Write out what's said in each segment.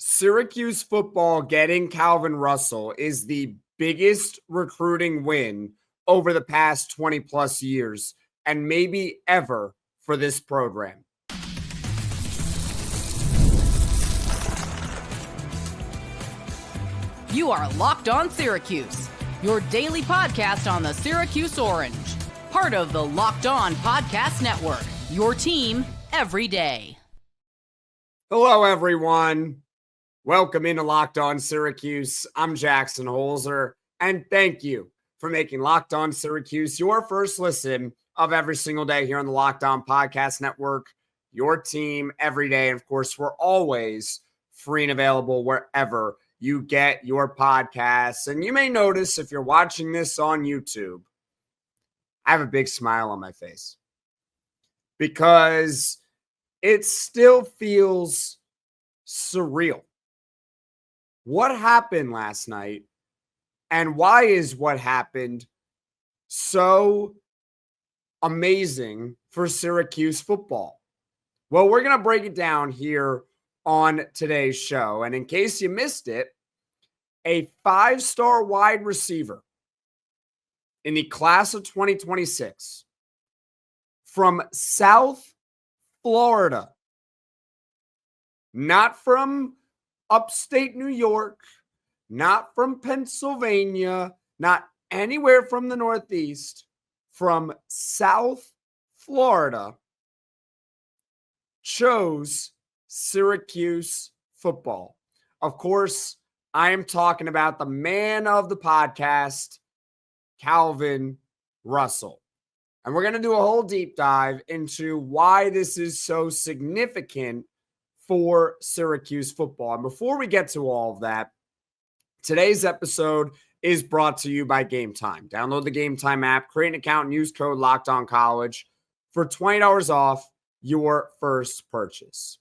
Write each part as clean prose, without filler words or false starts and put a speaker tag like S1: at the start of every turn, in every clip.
S1: Syracuse football getting Calvin Russell is the biggest recruiting win over the past 20 plus years and maybe ever for this program.
S2: You are Locked On Syracuse, your daily podcast on the Syracuse Orange, part of the Locked On Podcast Network, your team every day.
S1: Hello, everyone. Welcome into Locked On Syracuse. I'm Jackson Holzer, and thank you for making Locked On Syracuse your first listen of every single day here on the Locked On Podcast Network, your team every day. And of course, we're always free and available wherever you get your podcasts. And you may notice if you're watching this on YouTube, I have a big smile on my face because it still feels surreal. What happened last night and why is what happened so amazing for Syracuse football? Well, we're going to break it down here on today's show. And in case you missed it, a 5-star wide receiver in the class of 2026 from South Florida, not from upstate New York, not from Pennsylvania, not anywhere from the Northeast, from South Florida, chose Syracuse football. Of course, I am talking about the man of the podcast, Calvin Russell. And we're going to do a whole deep dive into why this is so significant for Syracuse football. And before we get to all of that, today's episode is brought to you by Gametime. Download the Gametime app, create an account, and use code LOCKEDONCollege for $20 off your first purchase.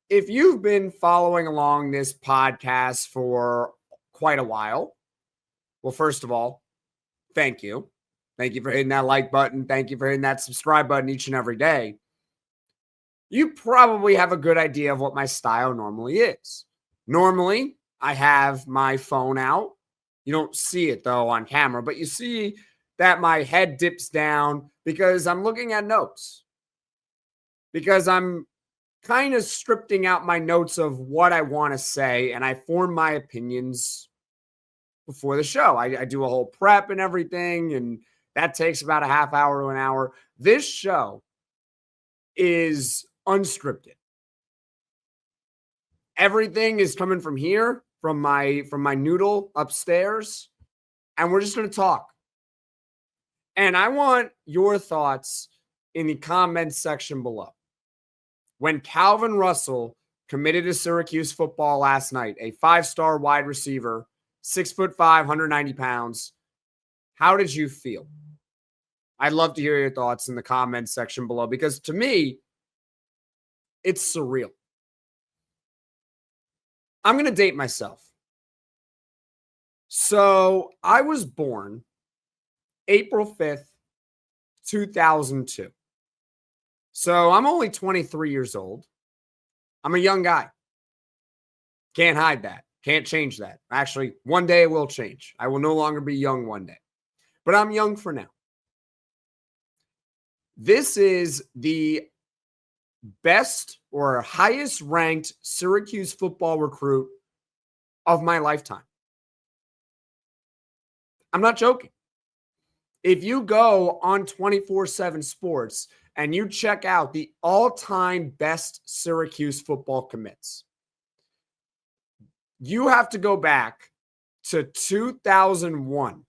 S1: If you've been following along this podcast for quite a while, well, first of all, thank you. Thank you for hitting that like button. Thank you for hitting that subscribe button each and every day. You probably have a good idea of what my style normally is. Normally, I have my phone out. You don't see it, though, on camera, but you see that my head dips down because I'm looking at notes. Because I'm kind of stripping out my notes of what I want to say, and I form my opinions before the show. I do a whole prep and everything, and that takes about a half hour to an hour. This show is unscripted. Everything is coming from here, from my noodle upstairs, and we're just going to talk. And I want your thoughts in the comments section below. When Calvin Russell committed to Syracuse football last night, a 5-star wide receiver, 6'5", 190 pounds, how did you feel? I'd love to hear your thoughts in the comments section below because to me, it's surreal. I'm going to date myself. So I was born April 5th, 2002. So I'm only 23 years old. I'm a young guy. Can't hide that. Can't change that. Actually, one day it will change. I will no longer be young one day. But I'm young for now. This is the best or highest ranked Syracuse football recruit of my lifetime. I'm not joking. If you go on 24/7 Sports and you check out the all-time best Syracuse football commits, you have to go back to 2001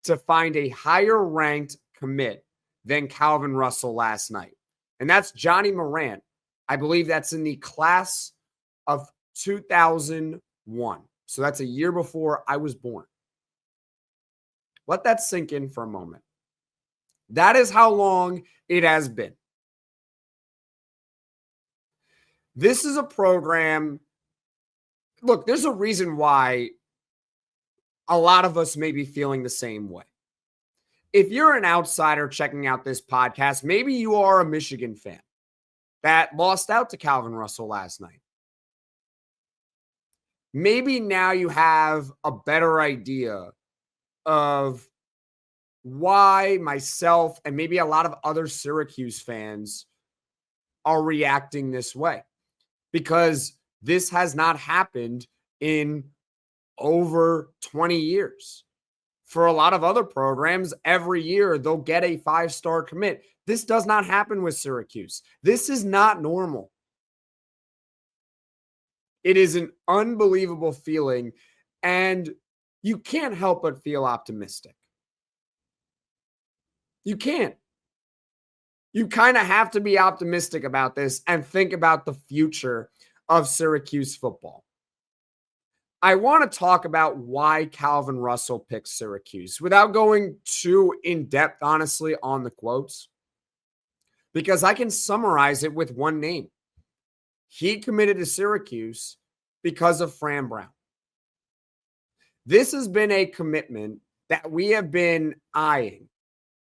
S1: to find a higher ranked commit than Calvin Russell last night. And that's Johnny Morant. I believe that's in the class of 2001. So that's a year before I was born. Let that sink in for a moment. That is how long it has been. This is a program. Look, there's a reason why a lot of us may be feeling the same way. If you're an outsider checking out this podcast, maybe you are a Michigan fan that lost out to Calvin Russell last night. maybe now you have a better idea of why myself and maybe a lot of other Syracuse fans are reacting this way, because this has not happened in over 20 years. For a lot of other programs, every year they'll get a 5-star commit. This does not happen with Syracuse. This is not normal. It is an unbelievable feeling, and you can't help but feel optimistic. You can't. You kind of have to be optimistic about this and think about the future of Syracuse football. I want to talk about why Calvin Russell picked Syracuse without going too in depth, honestly, on the quotes, because I can summarize it with one name. He committed to Syracuse because of Fran Brown. This has been a commitment that we have been eyeing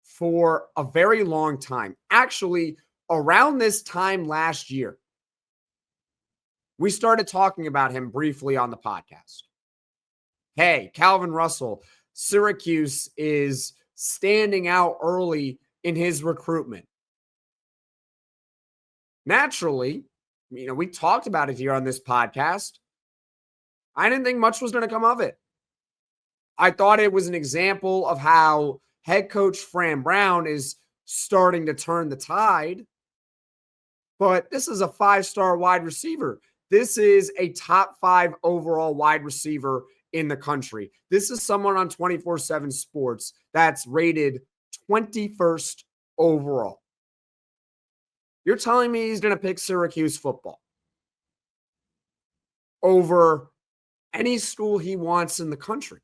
S1: for a very long time. Actually, around this time last year, we started talking about him briefly on the podcast. Hey, Calvin Russell, Syracuse is standing out early in his recruitment. Naturally, we talked about it here on this podcast. I didn't think much was going to come of it. I thought it was an example of how head coach Fran Brown is starting to turn the tide. But this is a 5-star wide receiver. This is a top 5 overall wide receiver in the country. This is someone on 24/7 Sports that's rated 21st overall. You're telling me he's going to pick Syracuse football over any school he wants in the country?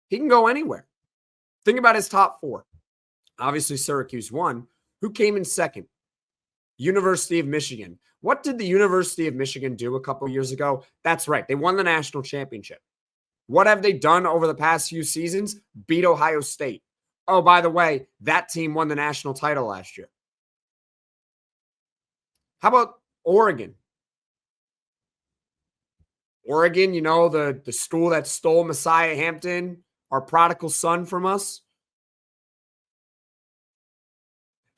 S1: He can go anywhere. Think about his top 4. Obviously, Syracuse won. Who came in second? University of Michigan. What did the University of Michigan do a couple years ago? That's right. They won the national championship. What have they done over the past few seasons? Beat Ohio State. Oh, by the way, that team won the national title last year. How about Oregon? Oregon, the school that stole Messiah Hampton, our prodigal son, from us.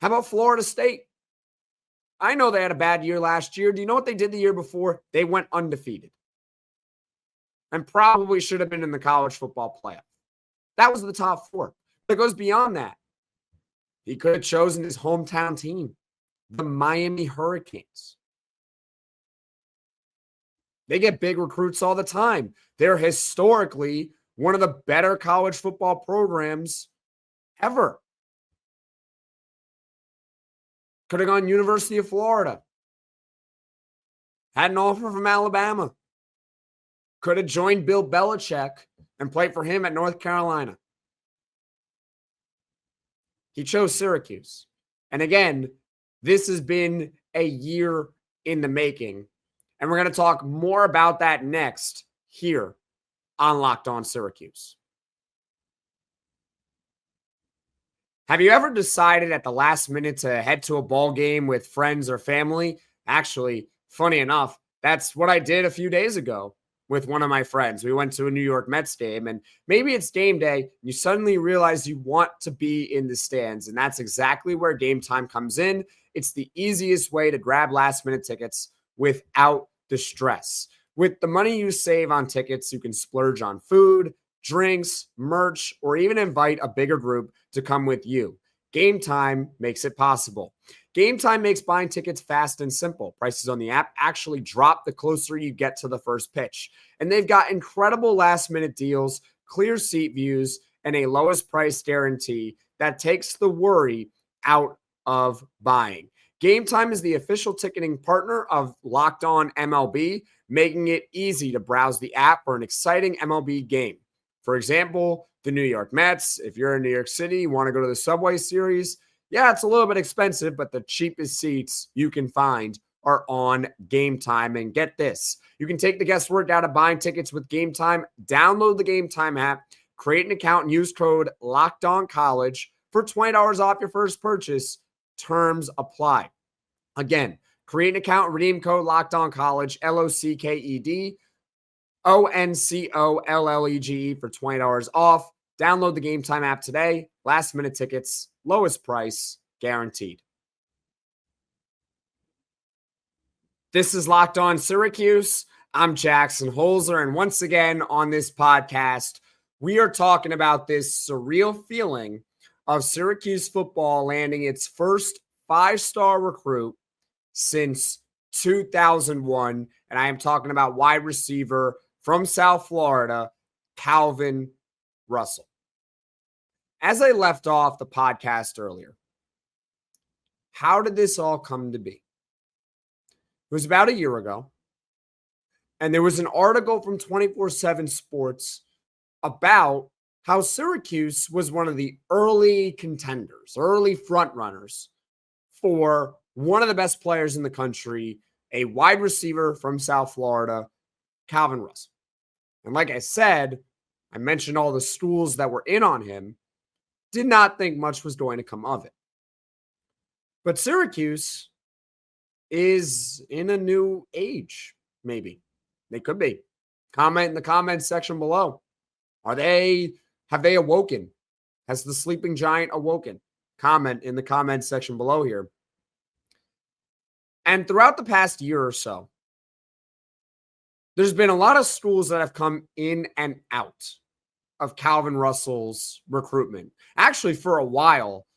S1: How about Florida State? I know they had a bad year last year. Do you know what they did the year before? They went undefeated and probably should have been in the college football playoff. That was the top 4. But it goes beyond that. He could have chosen his hometown team, the Miami Hurricanes. They get big recruits all the time. They're historically one of the better college football programs ever. Could have gone University of Florida. Had an offer from Alabama. Could have joined Bill Belichick and played for him at North Carolina. He chose Syracuse. And again, this has been a year in the making. And we're going to talk more about that next here on Locked On Syracuse. Have you ever decided at the last minute to head to a ball game with friends or family? Actually, funny enough, that's what I did a few days ago with one of my friends. We went to a New York Mets game, and maybe it's game day, and you suddenly realize you want to be in the stands, and that's exactly where Gametime comes in. It's the easiest way to grab last-minute tickets without the stress. With the money you save on tickets, you can splurge on food, drinks, merch, or even invite a bigger group to come with you. Gametime makes it possible. Gametime makes buying tickets fast and simple. Prices on the app actually drop the closer you get to the first pitch. And they've got incredible last-minute deals, clear seat views, and a lowest price guarantee that takes the worry out of buying. Gametime is the official ticketing partner of Locked On MLB, making it easy to browse the app for an exciting MLB game. For example, the New York Mets. If you're in New York City, you want to go to the Subway Series, yeah, it's a little bit expensive, but the cheapest seats you can find are on Gametime. And get this, you can take the guesswork out of buying tickets with Gametime. Download the Gametime app, create an account, and use code LOCKEDONCollege for $20 off your first purchase. Terms apply. Again, create an account, redeem code LOCKEDONCollege, LOCKED, ONCOLLEGE for $20 off. Download the Gametime app today. Last minute tickets, lowest price, guaranteed. This is Locked On Syracuse. I'm Jackson Holzer. And once again on this podcast, we are talking about this surreal feeling of Syracuse football landing its first five-star recruit since 2001. And I am talking about wide receiver from South Florida, Calvin Russell. As I left off the podcast earlier, how did this all come to be? It was about a year ago, and there was an article from 24/7 Sports about how Syracuse was one of the early contenders, early frontrunners for one of the best players in the country, a wide receiver from South Florida, Calvin Russell. And like I said, I mentioned all the stools that were in on him, did not think much was going to come of it. But Syracuse is in a new age, maybe. They could be. Comment in the comments section below. Have they awoken? Has the sleeping giant awoken? Comment in the comments section below here. And throughout the past year or so, there's been a lot of schools that have come in and out of Calvin Russell's recruitment. Actually, for a while,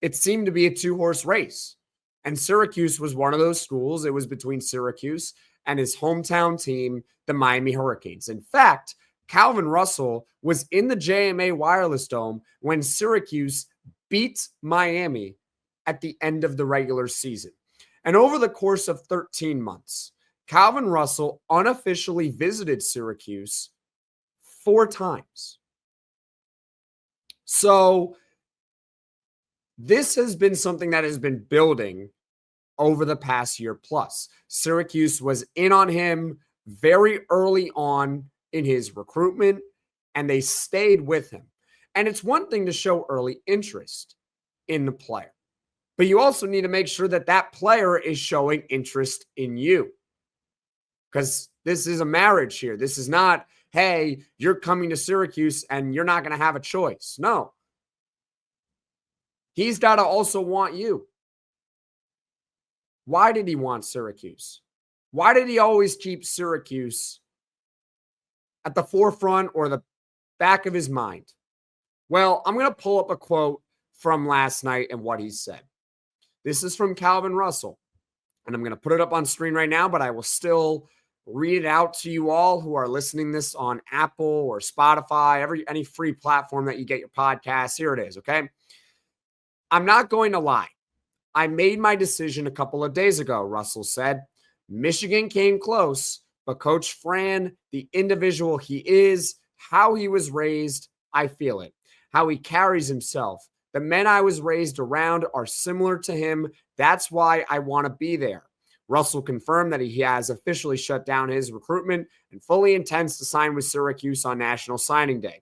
S1: it seemed to be a two-horse race. And Syracuse was one of those schools. It was between Syracuse and his hometown team, the Miami Hurricanes. In fact, Calvin Russell was in the JMA Wireless Dome when Syracuse beat Miami at the end of the regular season. And over the course of 13 months, Calvin Russell unofficially visited Syracuse 4 times. So this has been something that has been building over the past year plus. Syracuse was in on him very early on in his recruitment, and they stayed with him. And it's one thing to show early interest in the player, but you also need to make sure that that player is showing interest in you. Because this is a marriage here. This is not, hey, you're coming to Syracuse and you're not going to have a choice. No. He's got to also want you. Why did he want Syracuse? Why did he always keep Syracuse at the forefront or the back of his mind? Well, I'm going to pull up a quote from last night and what he said. This is from Calvin Russell, and I'm going to put it up on screen right now, but I will still read it out to you all who are listening this on Apple or Spotify, any free platform that you get your podcasts. Here it is, okay? I'm not going to lie. I made my decision a couple of days ago, Russell said. Michigan came close, but Coach Fran, the individual he is, how he was raised, I feel it. How he carries himself. The men I was raised around are similar to him. That's why I want to be there. Russell confirmed that he has officially shut down his recruitment and fully intends to sign with Syracuse on National Signing Day.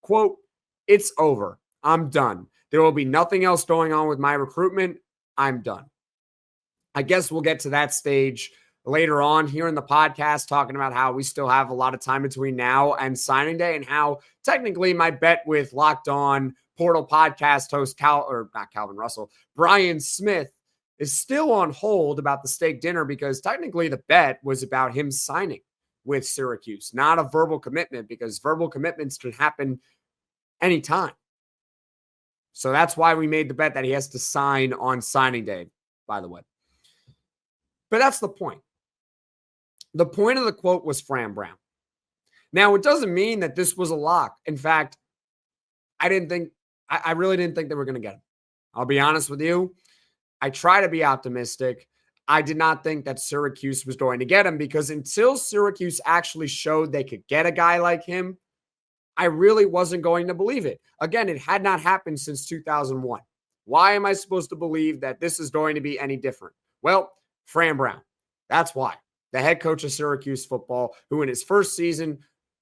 S1: Quote, "It's over. I'm done. There will be nothing else going on with my recruitment. I'm done." I guess we'll get to that stage later on here in the podcast, talking about how we still have a lot of time between now and signing day and how technically my bet with Locked On Portal podcast host Calvin Russell, Brian Smith, is still on hold about the steak dinner because technically the bet was about him signing with Syracuse, not a verbal commitment, because verbal commitments can happen anytime. So that's why we made the bet that he has to sign on signing day, by the way. But that's the point. The point of the quote was Fran Brown. Now, it doesn't mean that this was a lock. In fact, I really didn't think they were going to get him. I'll be honest with you. I try to be optimistic. I did not think that Syracuse was going to get him because until Syracuse actually showed they could get a guy like him, I really wasn't going to believe it. Again, it had not happened since 2001. Why am I supposed to believe that this is going to be any different? Well, Fran Brown. That's why. The head coach of Syracuse football, who in his first season,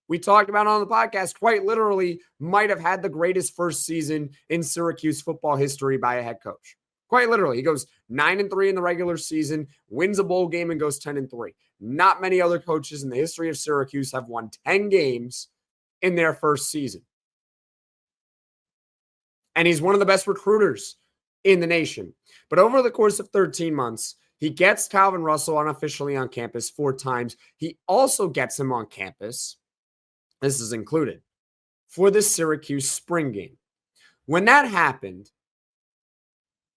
S1: we talked about on the podcast, quite literally might have had the greatest first season in Syracuse football history by a head coach. Quite literally, he goes 9-3 in the regular season, wins a bowl game, and goes 10-3. Not many other coaches in the history of Syracuse have won 10 games in their first season. And he's one of the best recruiters in the nation. But over the course of 13 months, he gets Calvin Russell unofficially on campus 4 times. He also gets him on campus, this is included, for the Syracuse spring game. When that happened,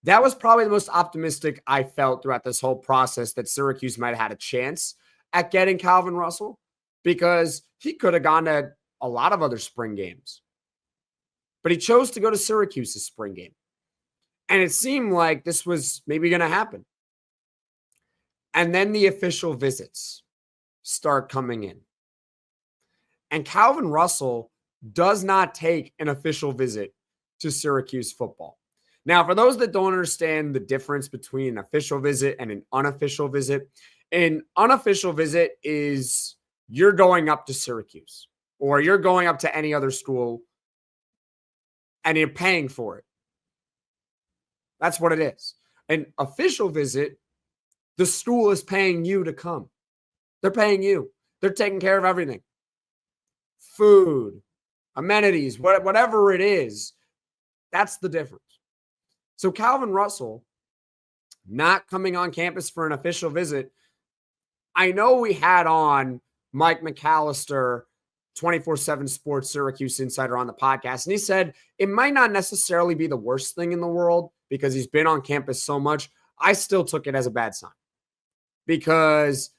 S1: that was probably the most optimistic I felt throughout this whole process that Syracuse might have had a chance at getting Calvin Russell, because he could have gone to a lot of other spring games. But he chose to go to Syracuse's spring game. And it seemed like this was maybe going to happen. And then the official visits start coming in. And Calvin Russell does not take an official visit to Syracuse football. Now, for those that don't understand the difference between an official visit and an unofficial visit, an unofficial visit is you're going up to Syracuse or you're going up to any other school and you're paying for it. That's what it is. An official visit, the school is paying you to come. They're paying you. They're taking care of everything. Food, amenities, whatever it is, that's the difference. So Calvin Russell not coming on campus for an official visit. I know we had on Mike McAllister, 24/7 Sports Syracuse Insider, on the podcast, and he said it might not necessarily be the worst thing in the world because he's been on campus so much. I still took it as a bad sign because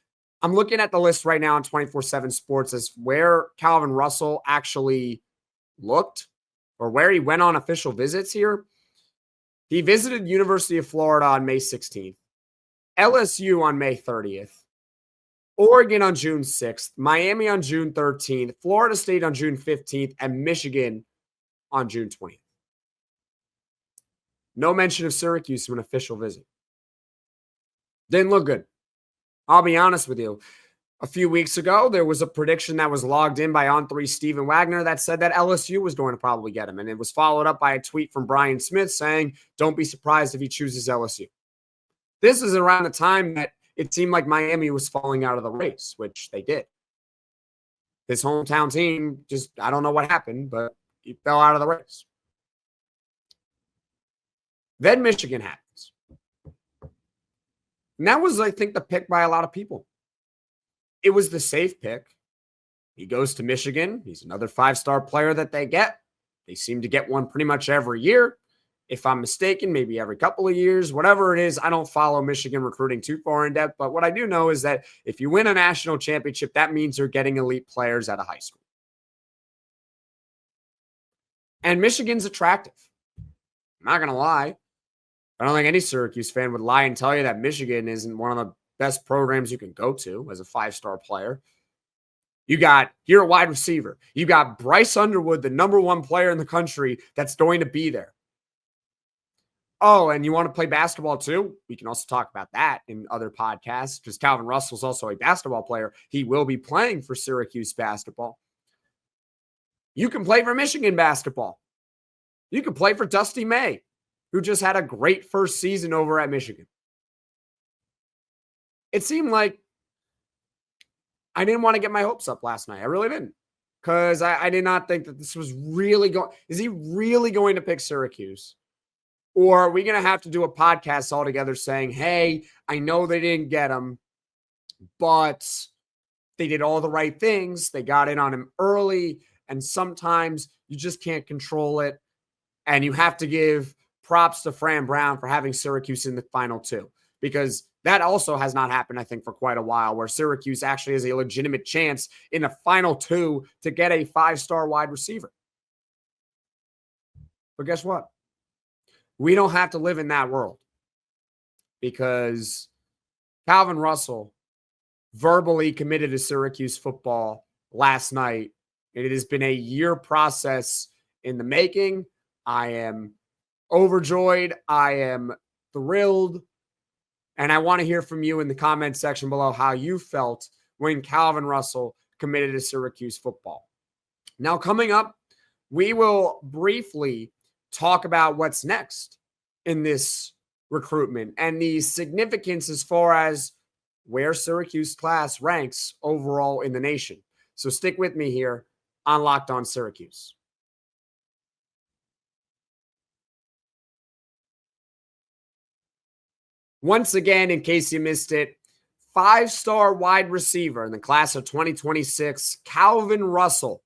S1: I'm looking at the list right now on 24/7 Sports as where Calvin Russell actually looked or where he went on official visits here. He visited University of Florida on May 16th, LSU on May 30th, Oregon on June 6th, Miami on June 13th, Florida State on June 15th, and Michigan on June 20th. No mention of Syracuse to an official visit. Didn't look good. I'll be honest with you. A few weeks ago, there was a prediction that was logged in by On3 Stephen Wagner that said that LSU was going to probably get him. And it was followed up by a tweet from Brian Smith saying, don't be surprised if he chooses LSU. This is around the time that it seemed like Miami was falling out of the race, which they did. His hometown team just, I don't know what happened, but he fell out of the race. Then Michigan happens. And that was, I think, the pick by a lot of people. It was the safe pick. He goes to Michigan. He's another 5-star player that they get. They seem to get one pretty much every year. If I'm mistaken, maybe every couple of years, whatever it is. I don't follow Michigan recruiting too far in depth, but what I do know is that if you win a national championship, that means you're getting elite players out of high school. And Michigan's attractive. I'm not going to lie. I don't think any Syracuse fan would lie and tell you that Michigan isn't one of the best programs you can go to as a 5-star player. You're a wide receiver. You got Bryce Underwood, the number 1 player in the country that's going to be there. Oh, and you want to play basketball too? We can also talk about that in other podcasts because Calvin Russell's also a basketball player. He will be playing for Syracuse basketball. You can play for Michigan basketball. You can play for Dusty May, who just had a great first season over at Michigan. It seemed like I didn't want to get my hopes up last night. I really didn't. Because I did not think that this was really going. Is he really going to pick Syracuse? Or are we going to have to do a podcast altogether saying, hey, I know they didn't get him, but they did all the right things. They got in on him early. And sometimes you just can't control it. And you have to give props to Fran Brown for having Syracuse in the final 2. Because that also has not happened, I think, for quite a while, where Syracuse actually has a legitimate chance in the final 2 to get a 5-star wide receiver. But guess what? We don't have to live in that world because Calvin Russell verbally committed to Syracuse football last night. It has been a year process in the making. I am overjoyed. I am thrilled. And I want to hear from you in the comments section below how you felt when Calvin Russell committed to Syracuse football. Now, coming up, we will briefly talk about what's next in this recruitment and the significance as far as where Syracuse class ranks overall in the nation. So stick with me here on Locked On Syracuse. Once again, in case you missed it, 5-star wide receiver in the class of 2026, Calvin Russell,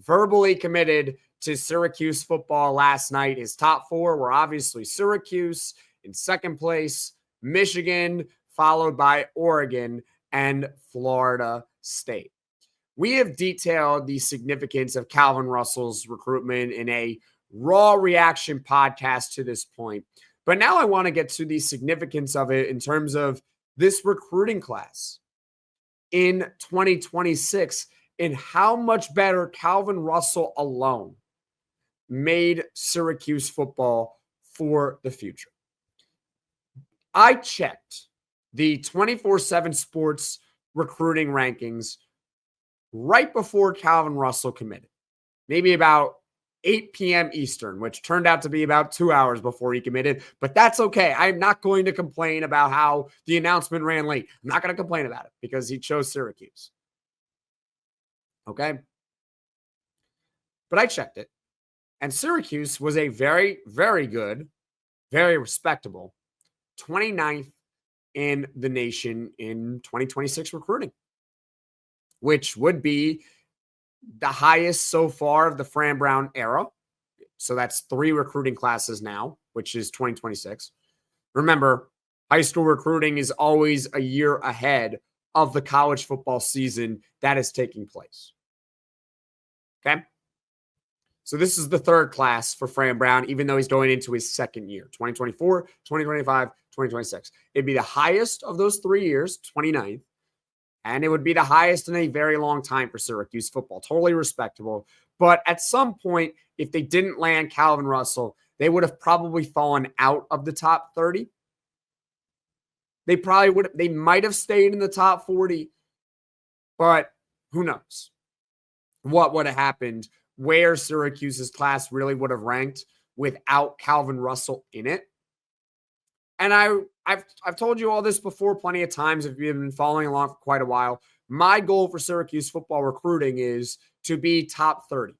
S1: verbally committed to Syracuse football last night. His top 4 were obviously Syracuse, in second place, Michigan, followed by Oregon and Florida State. We have detailed the significance of Calvin Russell's recruitment in a raw reaction podcast to this point. But now I want to get to the significance of it in terms of this recruiting class in 2026 and how much better Calvin Russell alone made Syracuse football for the future. I checked the 24/7 Sports recruiting rankings right before Calvin Russell committed, maybe about 8 p.m. Eastern, which turned out to be about 2 hours before he committed, but that's okay. I'm not going to complain about how the announcement ran late. I'm not going to complain about it because he chose Syracuse. Okay? But I checked it, and Syracuse was a very, very good, very respectable 29th in the nation in 2026 recruiting, which would be the highest so far of the Fran Brown era. So that's 3 recruiting classes now, which is 2026. Remember, high school recruiting is always a year ahead of the college football season that is taking place. Okay? So this is the 3rd class for Fran Brown, even though he's going into his 2nd year, 2024, 2025, 2026. It'd be the highest of those 3 years, 29th. And it would be the highest in a very long time for Syracuse football. Totally respectable. But at some point, if they didn't land Calvin Russell, they would have probably fallen out of the top 30. They might have stayed in the top 40. But who knows what would have happened, where Syracuse's class really would have ranked without Calvin Russell in it. And I've told you all this before plenty of times if you've been following along for quite a while. My goal for Syracuse football recruiting is to be top 30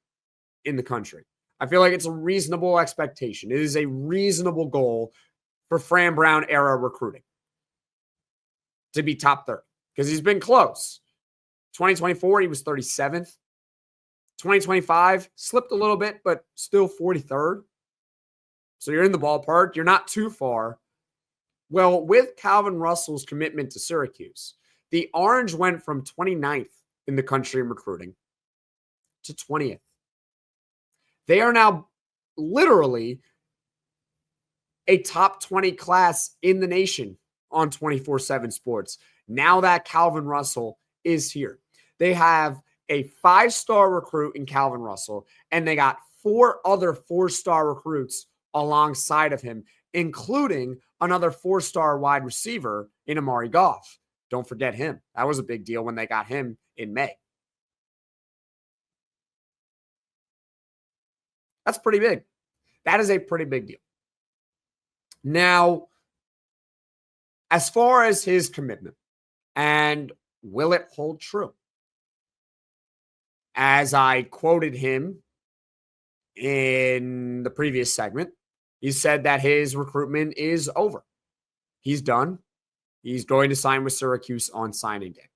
S1: in the country. I feel like it's a reasonable expectation. It is a reasonable goal for Fran Brown era recruiting to be top 30 because he's been close. 2024, he was 37th. 2025, slipped a little bit, but still 43rd. So you're in the ballpark. You're not too far. Well, with Calvin Russell's commitment to Syracuse, the Orange went from 29th in the country in recruiting to 20th. They are now literally a top 20 class in the nation on 24/7 Sports. Now that Calvin Russell is here. They have a 5-star recruit in Calvin Russell, and they got 4 other 4-star recruits alongside of him, including another 4-star wide receiver in Amari Goff. Don't forget him. That was a big deal when they got him in May. That's pretty big. That is a pretty big deal. Now, as far as his commitment, and will it hold true? As I quoted him in the previous segment, he said that his recruitment is over. He's done. He's going to sign with Syracuse on signing day.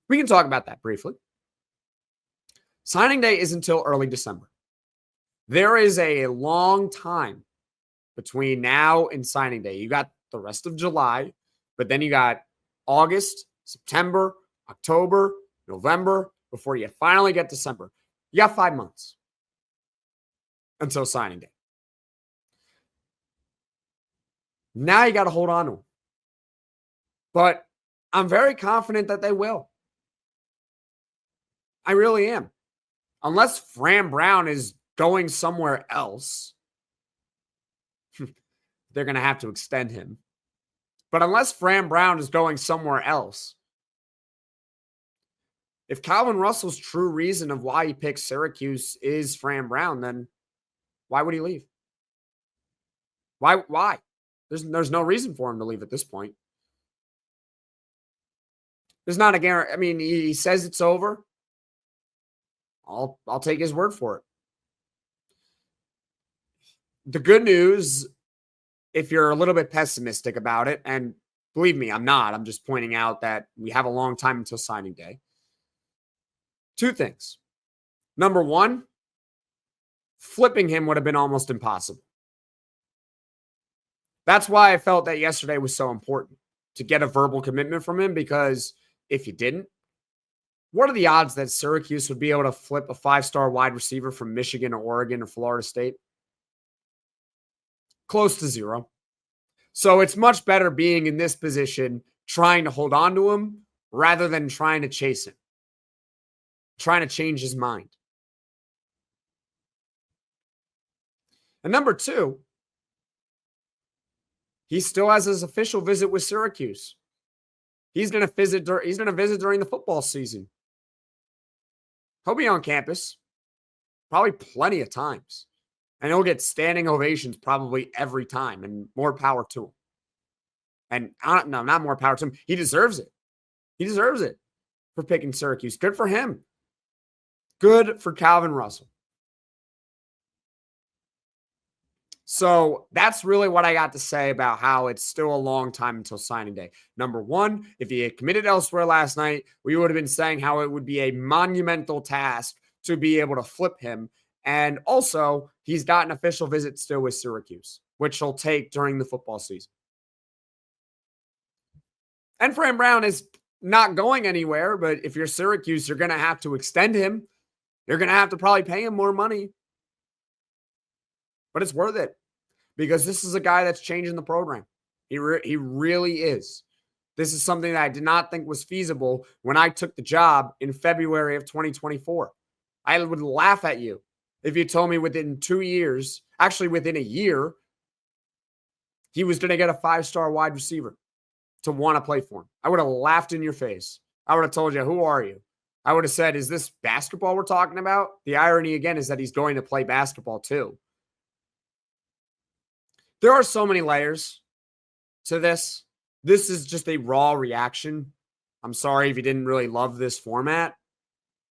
S1: We can talk about that briefly. Signing day is until early December. There is a long time between now and signing day. You got the rest of July, but then you got August, September, October, November, before you finally get December. You got 5 months until signing day. Now you got to hold on to him. But I'm very confident that they will. I really am. Unless Fran Brown is going somewhere else, they're going to have to extend him. But unless Fran Brown is going somewhere else, if Calvin Russell's true reason of why he picked Syracuse is Fran Brown, then why would he leave? Why? There's no reason for him to leave at this point. There's not a guarantee. I mean, he says it's over. I'll take his word for it. The good news, if you're a little bit pessimistic about it, and believe me, I'm not. I'm just pointing out that we have a long time until signing day. Two things. Number one, flipping him would have been almost impossible. That's why I felt that yesterday was so important, to get a verbal commitment from him, because if you didn't, what are the odds that Syracuse would be able to flip a 5-star wide receiver from Michigan or Oregon or Florida State? Close to zero. So it's much better being in this position, trying to hold on to him rather than trying to chase him, trying to change his mind. And number two, he still has his official visit with Syracuse. He's going to visit during the football season. He'll be on campus probably plenty of times. And he'll get standing ovations probably every time, and more power to him. And no, not more power to him. He deserves it. He deserves it for picking Syracuse. Good for him. Good for Calvin Russell. So that's really what I got to say about how it's still a long time until signing day. Number one, if he had committed elsewhere last night, we would have been saying how it would be a monumental task to be able to flip him. And also, he's got an official visit still with Syracuse, which he'll take during the football season. And Fran Brown is not going anywhere, but if you're Syracuse, you're going to have to extend him. You're going to have to probably pay him more money. But it's worth it, because this is a guy that's changing the program. He really is. This is something that I did not think was feasible when I took the job in February of 2024. I would laugh at you if you told me within 2 years, actually within a year, he was going to get a 5-star wide receiver to want to play for him. I would have laughed in your face. I would have told you, who are you? I would have said, is this basketball we're talking about? The irony, again, is that he's going to play basketball too. There are so many layers to this. This is just a raw reaction. I'm sorry if you didn't really love this format.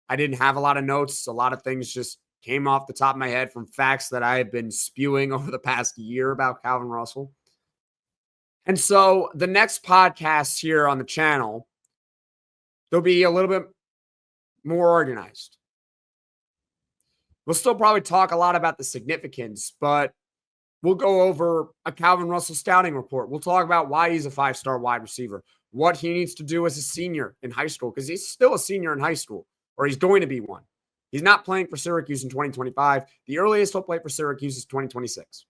S1: I didn't have a lot of notes. A lot of things just came off the top of my head from facts that I have been spewing over the past year about Calvin Russell. And so the next podcast here on the channel, they'll be a little bit more organized. We'll still probably talk a lot about the significance, but we'll go over a Calvin Russell scouting report. We'll talk about why he's a 5-star wide receiver, what he needs to do as a senior in high school, because he's still a senior in high school, or he's going to be one. He's not playing for Syracuse in 2025. The earliest he'll play for Syracuse is 2026.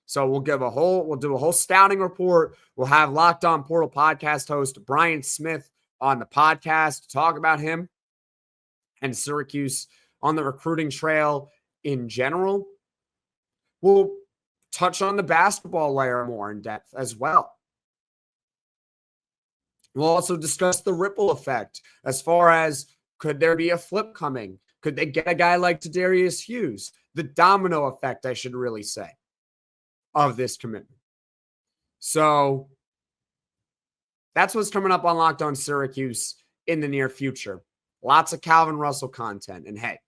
S1: So we'll do a whole scouting report. We'll have Locked On Portal podcast host Brian Smith on the podcast to talk about him and Syracuse on the recruiting trail in general. We'll touch on the basketball layer more in depth as well. We'll also discuss the ripple effect as far as, could there be a flip coming? Could they get a guy like Tadarius Hughes? The domino effect, I should really say, of this commitment. So that's what's coming up on Locked On Syracuse in the near future. Lots of Calvin Russell content. And hey,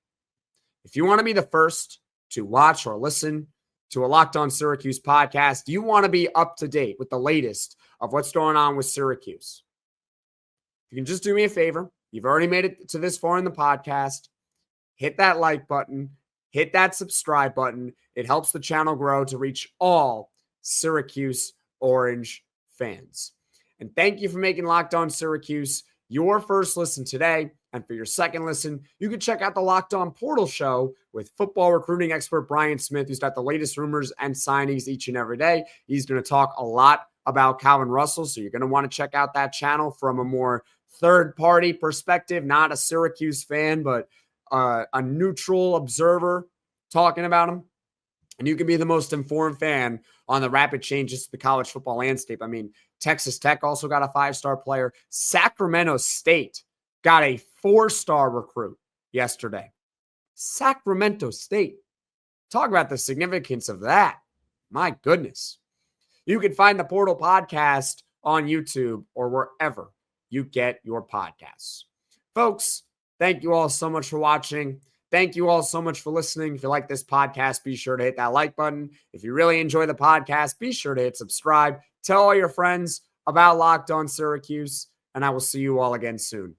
S1: if you want to be the first to watch or listen to a Locked On Syracuse podcast, you want to be up to date with the latest of what's going on with Syracuse, you can just do me a favor. You've already made it to this far in the podcast. Hit that like button. Hit that subscribe button. It helps the channel grow to reach all Syracuse Orange fans. And thank you for making Locked On Syracuse your first listen today. And for your second listen, you can check out the Locked On Portal show with football recruiting expert Brian Smith, who's got the latest rumors and signings each and every day. He's going to talk a lot about Calvin Russell, so you're going to want to check out that channel from a more third-party perspective, not a Syracuse fan, but a neutral observer talking about him. And you can be the most informed fan on the rapid changes to the college football landscape. I mean, Texas Tech also got a 5-star player. Sacramento State got a 4-star recruit yesterday. Sacramento State. Talk about the significance of that. My goodness. You can find the Portal Podcast on YouTube or wherever you get your podcasts. Folks, thank you all so much for watching. Thank you all so much for listening. If you like this podcast, be sure to hit that like button. If you really enjoy the podcast, be sure to hit subscribe. Tell all your friends about Locked On Syracuse, and I will see you all again soon.